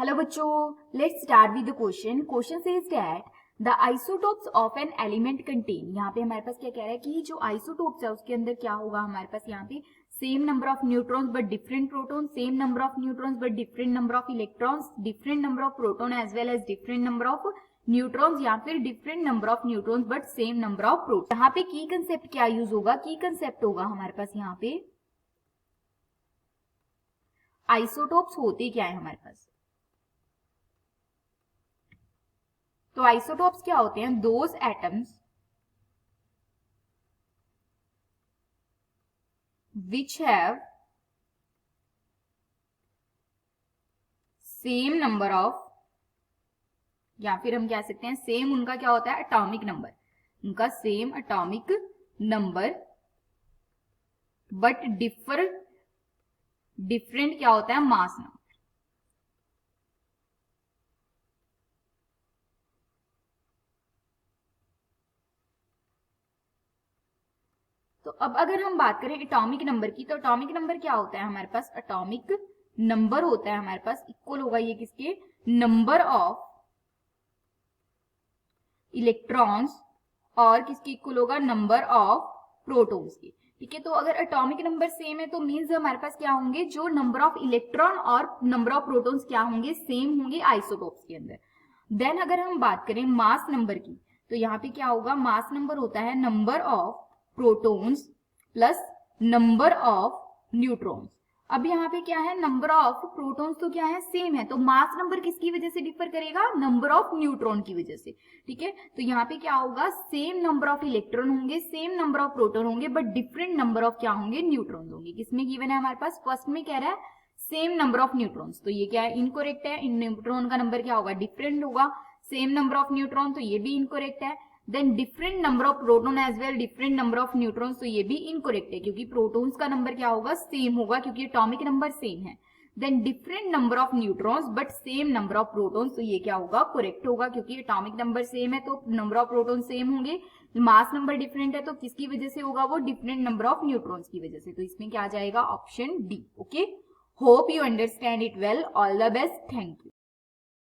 Hello बच्चों, let's start with the question. Question says that the isotopes of an element contain. यहाँ पे हमारे पास क्या कह रहा है कि जो आइसोटोप्स है उसके अंदर क्या होगा हमारे पास यहाँ पे same number of neutrons but different proton, same number of neutrons but different number of electrons, different number of proton as well as different number of neutrons या फिर different number of neutrons but same number of proton. यहाँ पे की concept क्या use होगा? की concept होगा हमारे पास यहाँ पे आइसोटोप्स होते क्या है हमारे पास। तो आइसोटोप्स क्या होते हैं? Those atoms which have same number of, या फिर हम कह सकते हैं सेम उनका क्या होता है एटॉमिक नंबर, उनका same atomic number but different क्या होता है मास नंबर। तो अब अगर हम बात करें एटॉमिक नंबर की, तो एटॉमिक नंबर क्या होता है हमारे पास? एटॉमिक नंबर होता है हमारे पास इक्वल होगा ये किसके? नंबर ऑफ इलेक्ट्रॉन्स और किसके इक्वल होगा? नंबर ऑफ प्रोटॉन्स के। ठीक है, तो अगर एटॉमिक नंबर सेम है तो मींस हमारे पास क्या होंगे? जो नंबर ऑफ इलेक्ट्रॉन और नंबर ऑफ प्रोटॉन्स क्या होंगे? सेम होंगे आइसोटोप्स के अंदर। देन अगर हम बात करें मास नंबर की, तो यहाँ पे क्या होगा? मास नंबर होता है number of protons plus number of neutrons. अब यहाँ पे क्या है? नंबर ऑफ प्रोटॉन्स तो क्या है? सेम है, तो मास नंबर किसकी वजह से डिफर करेगा? नंबर ऑफ न्यूट्रॉन की वजह से। ठीक है, तो यहाँ पे क्या होगा? सेम नंबर ऑफ इलेक्ट्रॉन होंगे, सेम नंबर ऑफ प्रोटॉन होंगे बट डिफरेंट नंबर ऑफ क्या होंगे? न्यूट्रॉन होंगे। किसमें गिवन है हमारे पास? फर्स्ट में कह रहा है सेम नंबर ऑफ न्यूट्रॉन्स, तो ये क्या है? इनकोरेक्ट है। इन न्यूट्रॉन का नंबर क्या होगा? डिफरेंट होगा। सेम नंबर ऑफ न्यूट्रॉन, तो ये भी इनकोरेक्ट है। Then different number of proton as well different number of neutrons, तो ये भी इनकोरेक्ट है क्योंकि प्रोटॉन्स का नंबर क्या होगा? सेम होगा क्योंकि एटॉमिक नंबर सेम है। Then different number of neutrons but same number of protons, तो ये क्या होगा? करेक्ट होगा क्योंकि एटॉमिक नंबर सेम है तो नंबर ऑफ प्रोटॉन सेम होंगे। मास नंबर डिफरेंट है तो किसकी वजह से होगा वो? डिफरेंट नंबर ऑफ न्यूट्रॉन्स की वजह से। तो इसमें क्या आ जाएगा? Option D. Okay, hope you understand it well. All the best, thank you.